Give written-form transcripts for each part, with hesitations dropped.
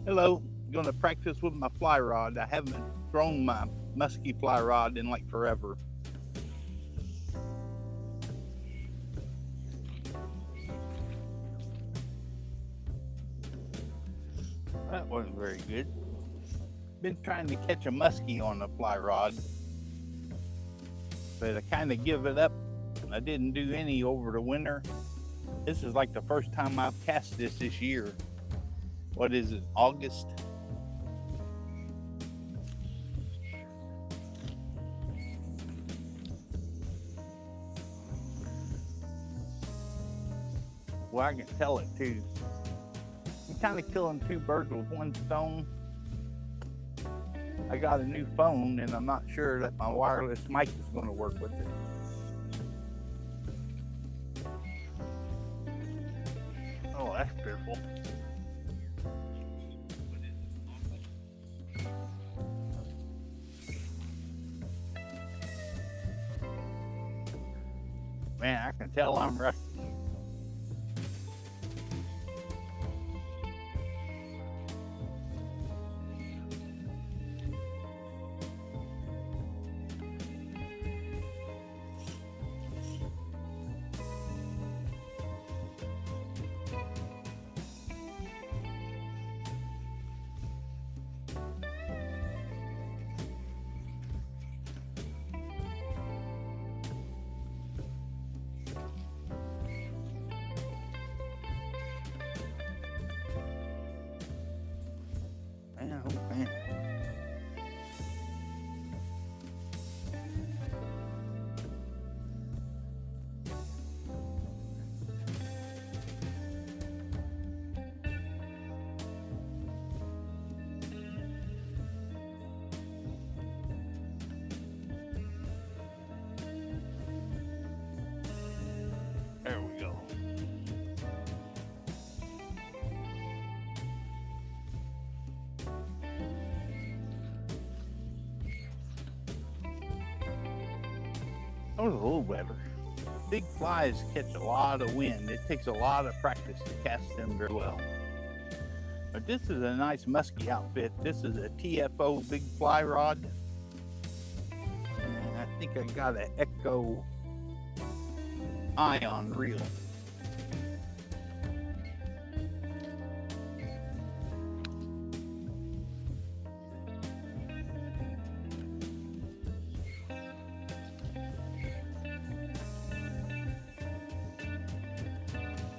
Hello, going to practice with my fly rod. I haven't thrown my Muskie Fly Rod in like forever. That wasn't very good. Been trying to catch a muskie on a fly rod, but I kind of give it up. I didn't do any over the winter. This is like the first time I've cast this year. What is it, August? Well, I can tell it too. I'm kind of killing two birds with one stone. I got a new phone and I'm not sure that my wireless mic is going to work with it. Oh, that's beautiful. Man, I can tell I'm rusty. Man, oh man. There we go. That was a little better. Big flies catch a lot of wind. It takes a lot of practice to cast them very well. But this is a nice musky outfit. This is a TFO Big Fly Rod. And I think I got an Echo ion reel.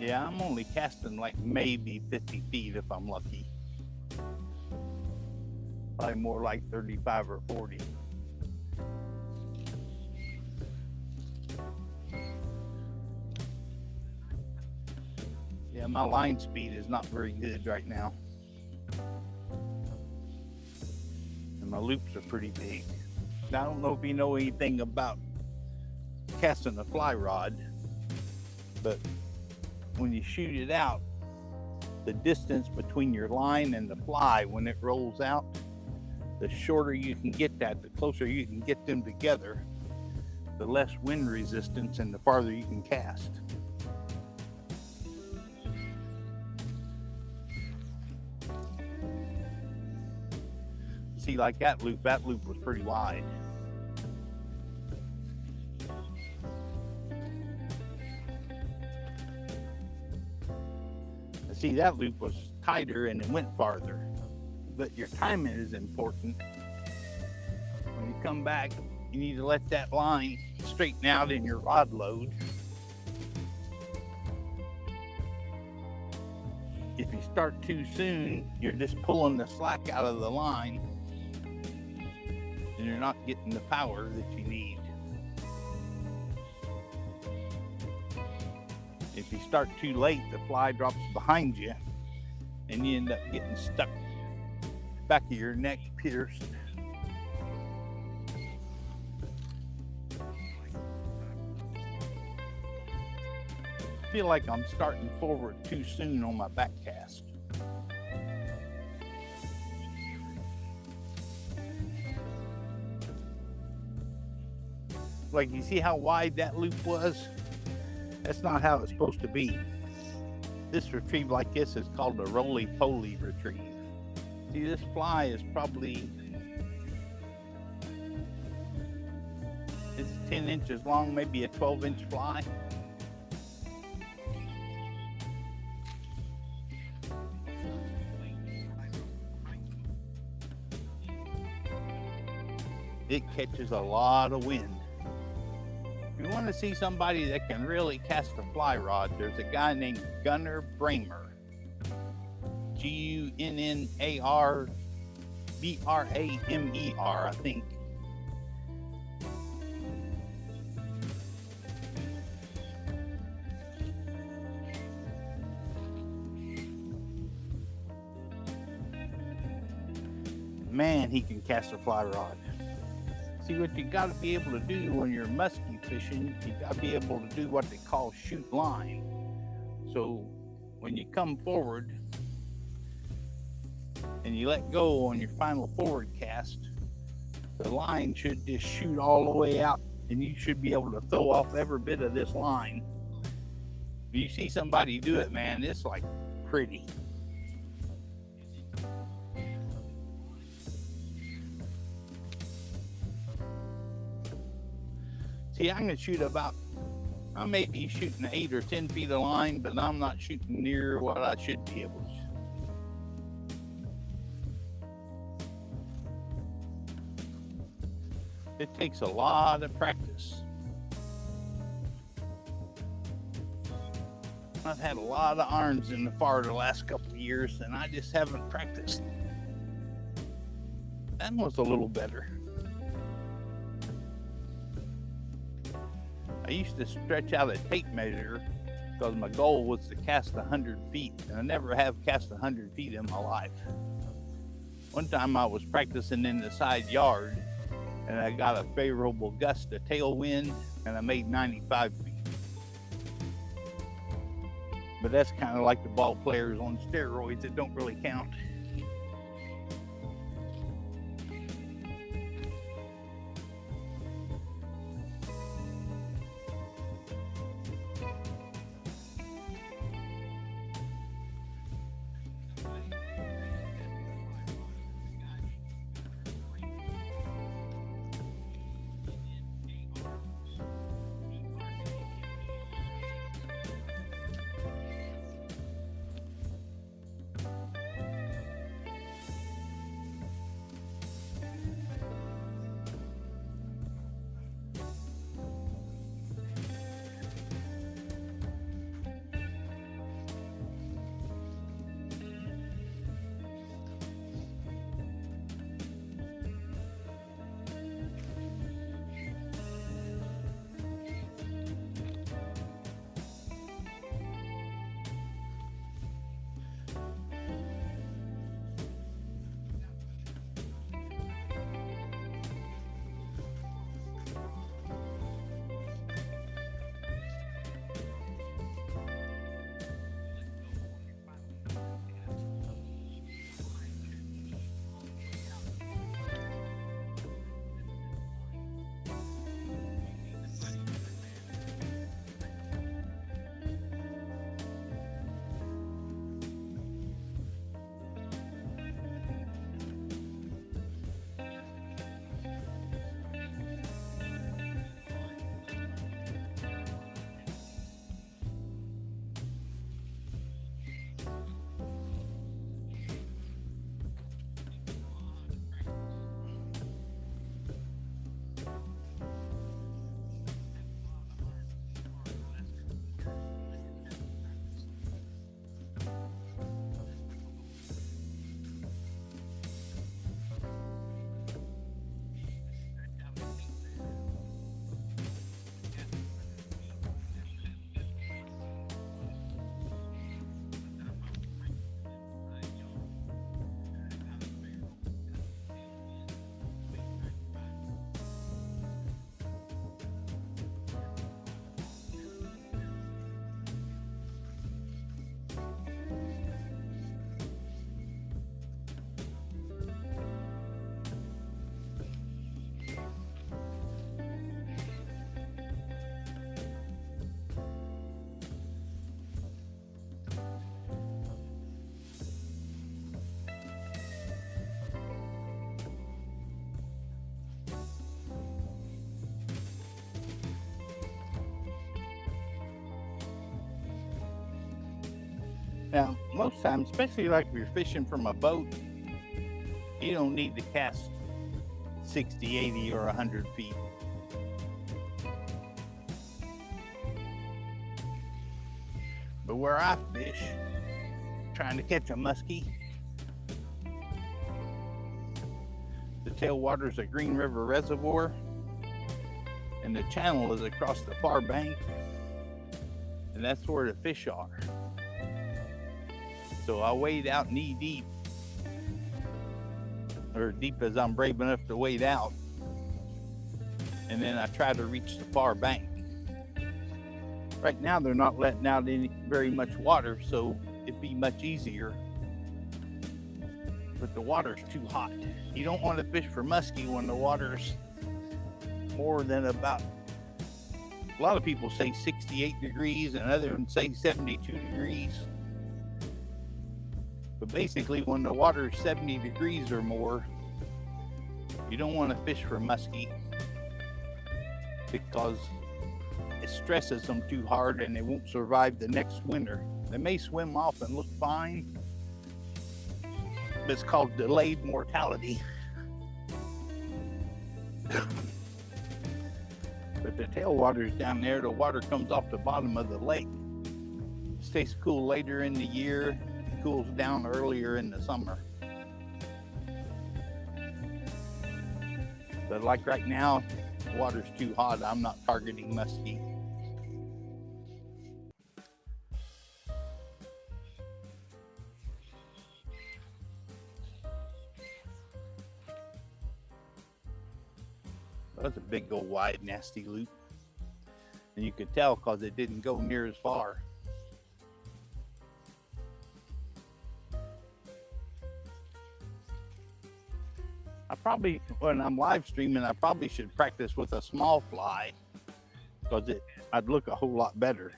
Yeah, I'm only casting like maybe 50 feet if I'm lucky. Probably more like 35 or 40. Yeah, my line speed is not very good right now. And my loops are pretty big. Now, I don't know if you know anything about casting a fly rod, but when you shoot it out, the distance between your line and the fly when it rolls out, the shorter you can get that, the closer you can get them together, the less wind resistance and the farther you can cast. See, like that loop was pretty wide. See, that loop was tighter and it went farther. But your timing is important. When you come back, you need to let that line straighten out in your rod load. If you start too soon, you're just pulling the slack out of the line and you're not getting the power that you need. If you start too late, the fly drops behind you and you end up getting stuck, back of your neck pierced. I feel like I'm starting forward too soon on my back cast. Like, you see how wide that loop was? That's not how it's supposed to be. This retrieve like this is called a roly-poly retrieve. See, this fly is probably, it's 10 inches long, maybe a 12-inch fly. It catches a lot of wind. If you want to see somebody that can really cast a fly rod, there's a guy named Gunnar Bramer. Gunnarbramer, I think. Man, he can cast a fly rod. See, what you got to be able to do when you're muskie fishing, you got to be able to do what they call shoot line. So when you come forward and you let go on your final forward cast, the line should just shoot all the way out, and you should be able to throw off every bit of this line. If you see somebody do it, man, it's like pretty. See, I'm going to shoot about, I may be shooting 8 or 10 feet of line, but I'm not shooting near what I should be able to. It takes a lot of practice. I've had a lot of irons in the fire the last couple of years, and I just haven't practiced. That was a little better. I used to stretch out a tape measure because my goal was to cast 100 feet, and I never have cast 100 feet in my life. One time I was practicing in the side yard, and I got a favorable gust of tailwind, and I made 95 feet. But that's kind of like the ball players on steroids. It don't really count. Now, most times, especially like if you're fishing from a boat, you don't need to cast 60, 80, or 100 feet. But where I fish, trying to catch a muskie, the tailwater's a Green River Reservoir, and the channel is across the far bank, and that's where the fish are. So I wade out knee deep, or deep as I'm brave enough to wade out, and then I try to reach the far bank. Right now they're not letting out very much water, so it'd be much easier. But the water's too hot. You don't want to fish for muskie when the water's more than about, a lot of people say 68 degrees and others say 72 degrees. But basically when the water's 70 degrees or more, you don't want to fish for muskie because it stresses them too hard and they won't survive the next winter. They may swim off and look fine, but it's called delayed mortality. But the tailwater's down there, the water comes off the bottom of the lake. It stays cool later in the year, cools down earlier in the summer. But like right now, the water's too hot, I'm not targeting muskie. That's a big old wide nasty loop, and you could tell because it didn't go near as far. I probably, when I'm live streaming, I probably should practice with a small fly because I'd look a whole lot better.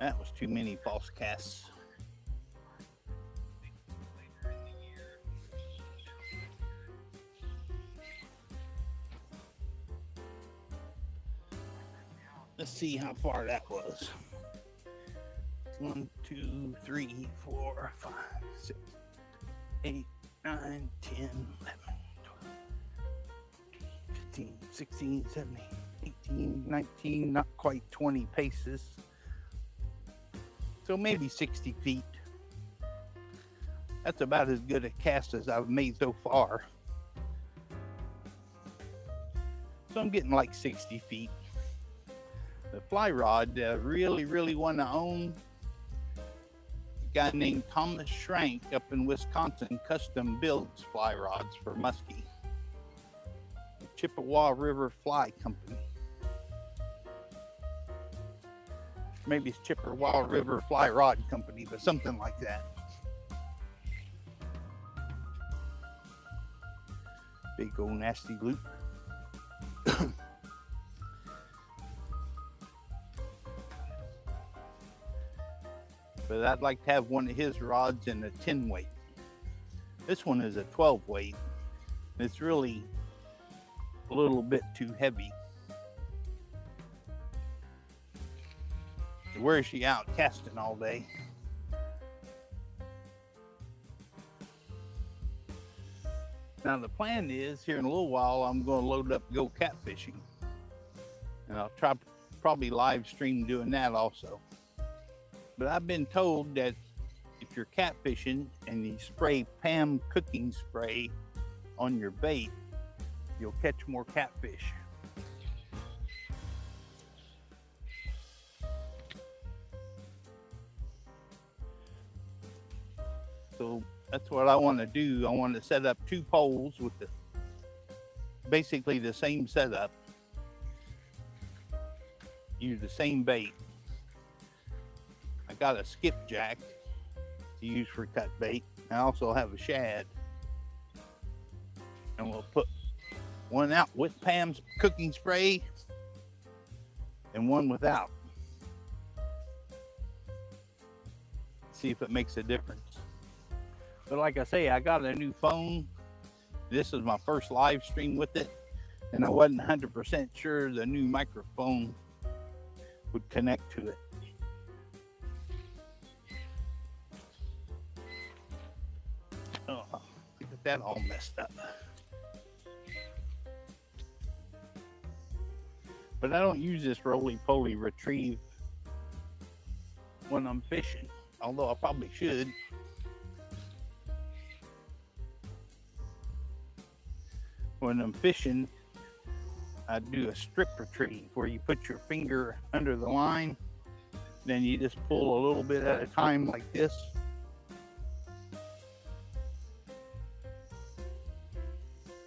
That was too many false casts. Let's see how far that was. 1, 2, 3, 4, 5, 6, 8, 9, 10, 11, 12, 15, 16, 17, 18, 19, not quite 20 paces. So maybe 60 feet. That's about as good a cast as I've made so far. So I'm getting like 60 feet. The fly rod I really want to own, a guy named Thomas Schrank up in Wisconsin custom builds fly rods for muskie. The Chippewa River Fly Company. Maybe it's Chippewa River Fly Rod Company, but something like that. Big old nasty loop. But I'd like to have one of his rods in a 10 weight. This one is a 12 weight. It's really a little bit too heavy. It wears you out casting all day. Now the plan is, here in a little while, I'm going to load up and go catfishing. And I'll probably live stream doing that also. But I've been told that if you're catfishing and you spray Pam cooking spray on your bait, you'll catch more catfish. So that's what I want to do. I want to set up 2 poles with basically the same setup. Use the same bait. I got a skipjack to use for cut bait. I also have a shad. And we'll put one out with Pam's cooking spray and one without. See if it makes a difference. But like I say, I got a new phone This is my first live stream with it, and I wasn't 100% sure the new microphone would connect to it. Oh, look at that all messed up. But I don't use this roly-poly retrieve when I'm fishing, although I probably should. When I'm fishing, I do a strip retrieve where you put your finger under the line, then you just pull a little bit at a time like this.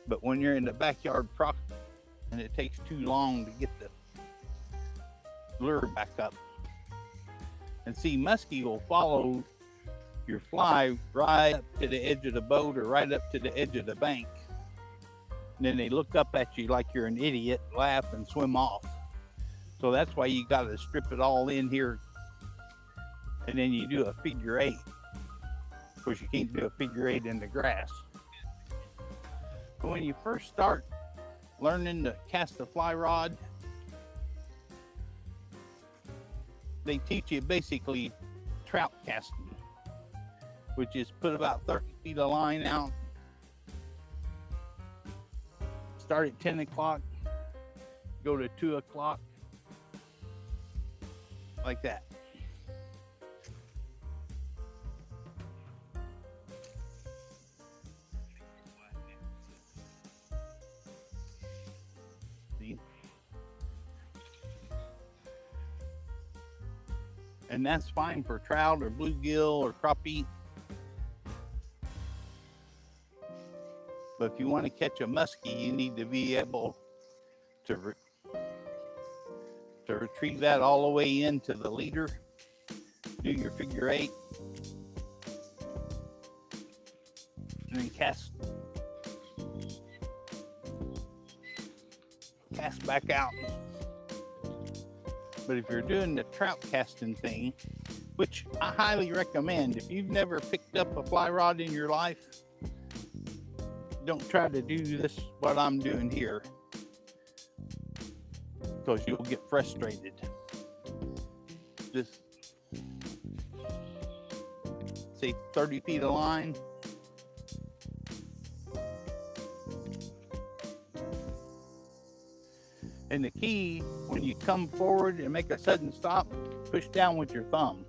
But when you're in the backyard prop and it takes too long to get the lure back up. And see, muskie will follow your fly right up to the edge of the boat or right up to the edge of the bank. And then they look up at you like you're an idiot, laugh, and swim off. So that's why you got to strip it all in here. And then you do a figure eight. Of course, you can't do a figure eight in the grass. But when you first start learning to cast a fly rod, they teach you basically trout casting, which is put about 30 feet of line out. Start at 10 o'clock, go to 2 o'clock, like that. See? And that's fine for trout or bluegill or crappie. But if you want to catch a muskie, you need to be able to retrieve that all the way into the leader. Do your figure eight. And then cast back out. But if you're doing the trout casting thing, which I highly recommend, if you've never picked up a fly rod in your life, don't try to do this, what I'm doing here, because you'll get frustrated. Just say 30 feet of line. And the key, when you come forward and make a sudden stop, push down with your thumb.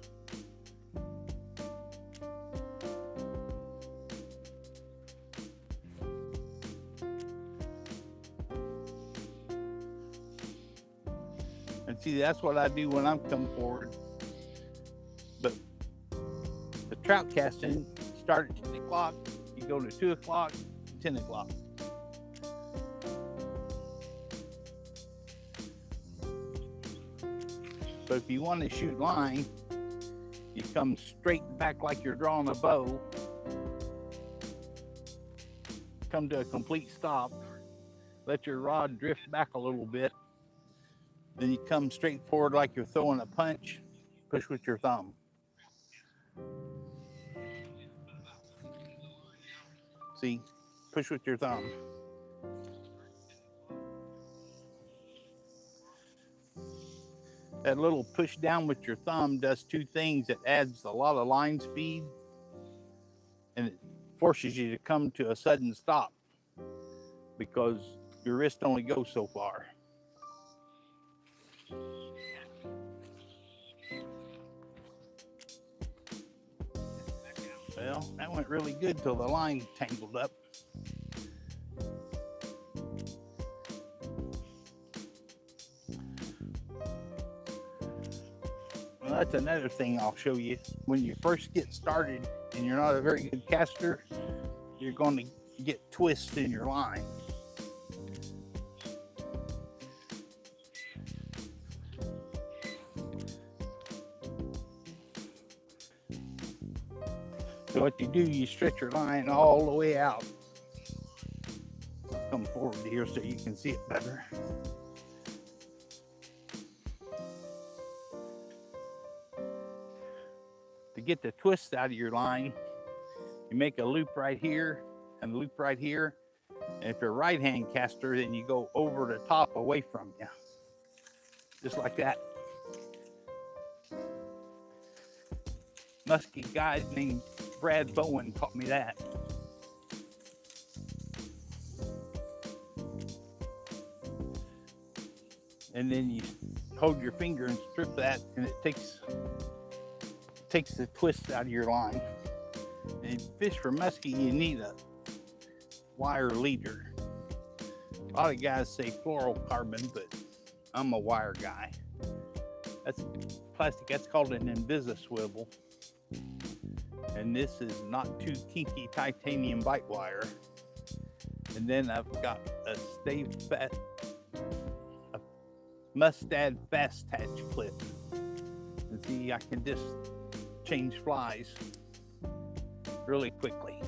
And see, that's what I do when I'm coming forward. But the trout casting, start at 10 o'clock, you go to 2 o'clock, 10 o'clock. But if you want to shoot line, you come straight back like you're drawing a bow, come to a complete stop, let your rod drift back a little bit, then you come straight forward like you're throwing a punch, push with your thumb. See, push with your thumb. That little push down with your thumb does two things. It adds a lot of line speed, and it forces you to come to a sudden stop because your wrist only goes so far. Well, that went really good till the line tangled up. Well, that's another thing I'll show you. When you first get started and you're not a very good caster, you're going to get twists in your line. So what you do, you stretch your line all the way out. Come forward here so you can see it better. To get the twist out of your line, you make a loop right here and a loop right here, And if you're a right-hand caster, then you go over the top away from you. Just like that. Muskie guy named Brad Bowen taught me that. And then you hold your finger and strip that, and it takes the twist out of your line. And to fish for muskie, you need a wire leader. A lot of guys say fluorocarbon, but I'm a wire guy. That's plastic. That's called an Invisiswivel. And this is not too kinky titanium bite wire. And then I've got a Mustad fast attach clip. And see, I can just change flies really quickly.